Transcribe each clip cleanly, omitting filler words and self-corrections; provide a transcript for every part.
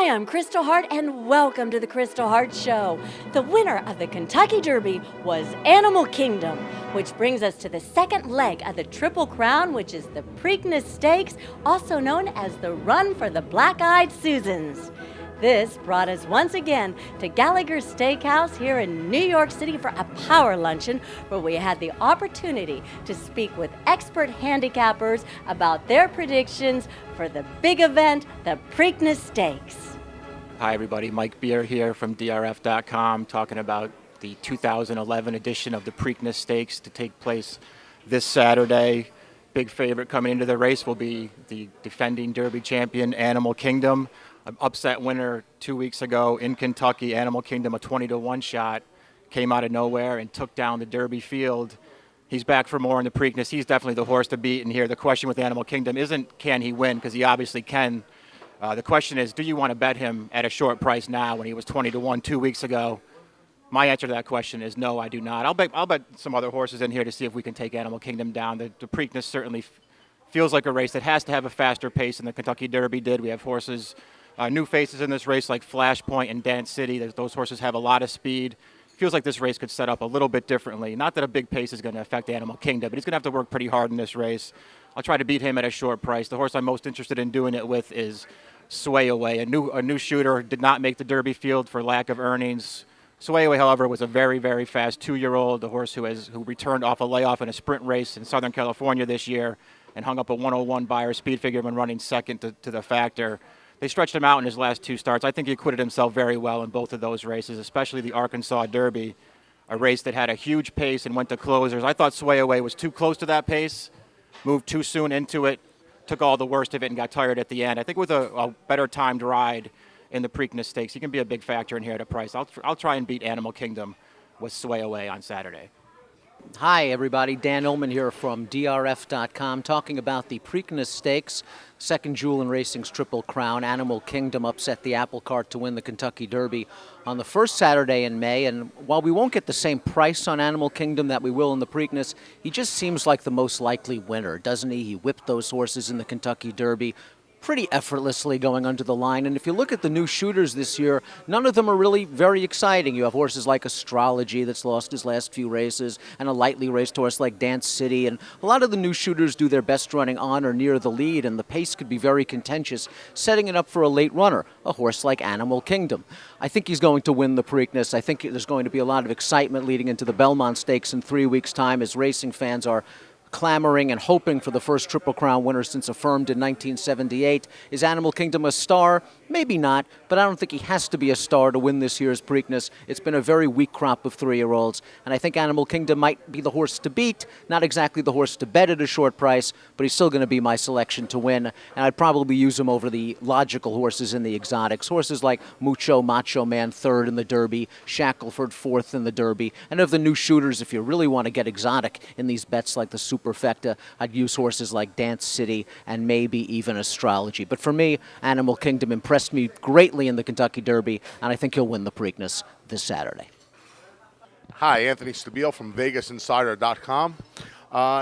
Hi, I'm Kristal Hart, and welcome to the Kristal Hart Show. The winner of the Kentucky Derby was Animal Kingdom, which brings us to the second leg of the Triple Crown, which is the Preakness Stakes, also known as the Run for the Black-Eyed Susans. This brought us once again to Gallagher's Steakhouse here in New York City for a power luncheon where we had the opportunity to speak with expert handicappers about their predictions for the big event, the Preakness Stakes. Hi everybody, Mike Beer here from DRF.com talking about the 2011 edition of the Preakness Stakes to take place this Saturday. Big favorite coming into the race will be the defending Derby champion, Animal Kingdom. An upset winner 2 weeks ago in Kentucky. Animal Kingdom, a 20-1 shot, came out of nowhere and took down the Derby field. He's back for more in the Preakness. He's definitely the horse to beat. And here, the question with Animal Kingdom isn't can he win, because he obviously can. The question is, do you want to bet him at a short price now when he was 20-1 2 weeks ago? My answer to that question is no, I do not. I'll bet some other horses in here to see if we can take Animal Kingdom down. The Preakness certainly feels like a race that has to have a faster pace than the Kentucky Derby did. We have horses. New faces in this race like Flashpoint and Dance City. Those horses have a lot of speed. Feels like this race could set up a little bit differently. Not that a big pace is going to affect Animal Kingdom, but he's going to have to work pretty hard in this race. I'll try to beat him at a short price. The horse I'm most interested in doing it with is Sway Away. A new shooter, did not make the Derby field for lack of earnings. Sway Away, however, was a very, very fast 2-year-old, the horse who returned off a layoff in a sprint race in Southern California this year and hung up a 101 Beyer speed figure when running second to the Factor. They stretched him out in his last two starts. I think he acquitted himself very well in both of those races, especially the Arkansas Derby, a race that had a huge pace and went to closers. I thought Sway Away was too close to that pace, moved too soon into it, took all the worst of it and got tired at the end. I think with a better timed ride in the Preakness Stakes, he can be a big factor in here at a price. I'll try and beat Animal Kingdom with Sway Away on Saturday. Hi, everybody. Dan Illman here from DRF.com talking about the Preakness Stakes, second jewel in racing's Triple Crown. Animal Kingdom upset the apple cart to win the Kentucky Derby on the first Saturday in May. And while we won't get the same price on Animal Kingdom that we will in the Preakness, he just seems like the most likely winner, doesn't he? He whipped those horses in the Kentucky Derby pretty effortlessly going under the line. And if you look at the new shooters this year, none of them are really very exciting. You have horses like Astrology that's lost his last few races, and a lightly raced horse like Dance City. And a lot of the new shooters do their best running on or near the lead, and the pace could be very contentious, setting it up for a late runner, a horse like Animal Kingdom. I think he's going to win the Preakness. I think there's going to be a lot of excitement leading into the Belmont Stakes in 3 weeks' time as racing fans are clamoring and hoping for the first Triple Crown winner since affirmed in 1978. Is Animal Kingdom a star? Maybe not, but I don't think he has to be a star to win this year's Preakness. It's been a very weak crop of 3-year-olds, and I think Animal Kingdom might be the horse to beat, not exactly the horse to bet at a short price, but he's still going to be my selection to win, and I'd probably use him over the logical horses in the exotics. Horses like Mucho Macho Man, third in the Derby, Shackleford, fourth in the Derby, and of the new shooters, if you really want to get exotic in these bets like the Superfecta, I'd use horses like Dance City and maybe even Astrology. But for me, Animal Kingdom impressed me greatly in the Kentucky Derby, and I think he'll win the Preakness this Saturday. Hi, Anthony Stabile from VegasInsider.com.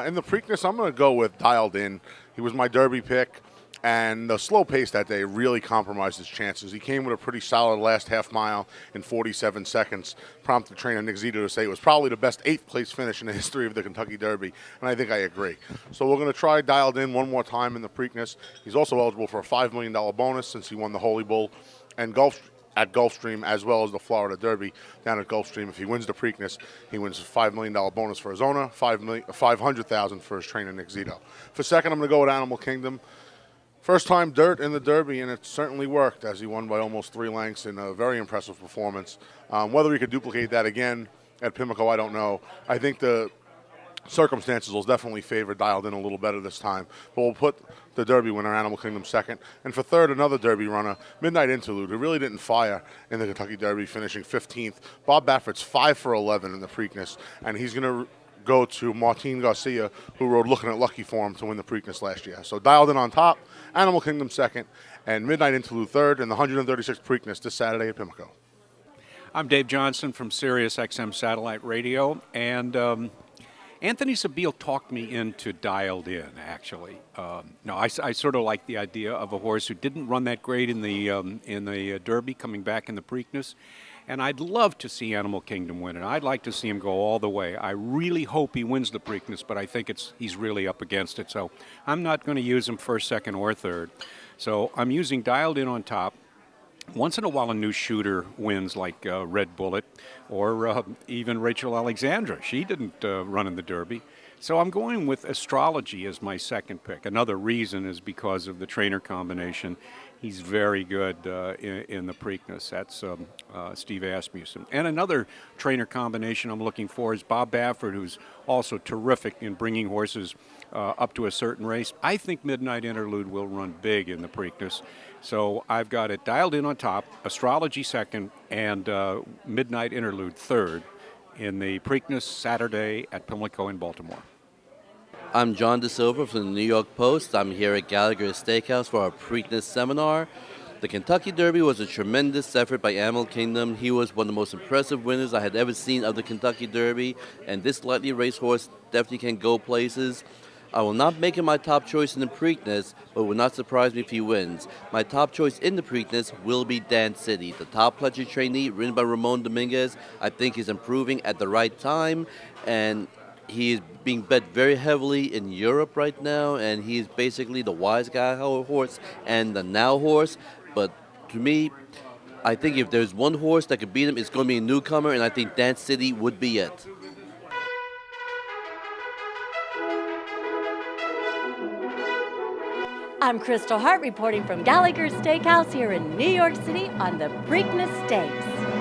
In the Preakness, I'm going to go with Dialed In. He was my Derby pick, and the slow pace that day really compromised his chances. He came with a pretty solid last half mile in 47 seconds, prompted trainer Nick Zito to say it was probably the best 8th place finish in the history of the Kentucky Derby, and I think I agree. So we're going to try Dialed In one more time in the Preakness. He's also eligible for a $5 million bonus since he won the Holy Bull and at Gulfstream, as well as the Florida Derby down at Gulfstream. If he wins the Preakness, he wins a $5 million bonus for his owner, $500,000 for his trainer Nick Zito. For second, I'm going to go with Animal Kingdom. First time dirt in the Derby, and it certainly worked as he won by almost 3 lengths in a very impressive performance. Whether he could duplicate that again at Pimlico, I don't know. I think the circumstances will definitely favor Dialed In a little better this time. But we'll put the Derby winner, Animal Kingdom, second. And for third, another Derby runner, Midnight Interlude, who really didn't fire in the Kentucky Derby, finishing 15th. Bob Baffert's 5 for 11 in the Preakness, and he's going to go to Martin Garcia, who rode Looking at Lucky for him to win the Preakness last year. So Dialed In on top, Animal Kingdom second, and Midnight Interlude third in the 136th Preakness this Saturday at Pimlico. I'm Dave Johnson from Sirius XM Satellite Radio, and Anthony Stabile talked me into Dialed In, actually. No, I sort of like the idea of a horse who didn't run that great in the Derby, coming back in the Preakness. And I'd love to see Animal Kingdom win, and I'd like to see him go all the way. I really hope he wins the Preakness, but I think he's really up against it. So I'm not going to use him first, second, or third. So I'm using Dialed In on top. Once in a while, a new shooter wins, like Red Bullet, or even Rachel Alexandra. She didn't run in the Derby. So I'm going with Astrology as my second pick. Another reason is because of the trainer combination. He's very good in the Preakness. That's Steve Asmussen. And another trainer combination I'm looking for is Bob Baffert, who's also terrific in bringing horses up to a certain race. I think Midnight Interlude will run big in the Preakness. So I've got it Dialed In on top, Astrology second, and Midnight Interlude third in the Preakness Saturday at Pimlico in Baltimore. I'm John DaSilva from the New York Post. I'm here at Gallagher Steakhouse for our Preakness seminar. The Kentucky Derby was a tremendous effort by Animal Kingdom. He was one of the most impressive winners I had ever seen of the Kentucky Derby, and this lightly raced horse definitely can go places. I will not make him my top choice in the Preakness, but it will not surprise me if he wins. My top choice in the Preakness will be Dance City, the top pledged trainee ridden by Ramon Dominguez. I think he's improving at the right time, and he is being bet very heavily in Europe right now, and he is basically the wise guy horse and the now horse. But to me, I think if there's one horse that could beat him, it's going to be a newcomer, and I think Dance City would be it. I'm Kristal Hart reporting from Gallagher Steakhouse here in New York City on the Preakness Stakes.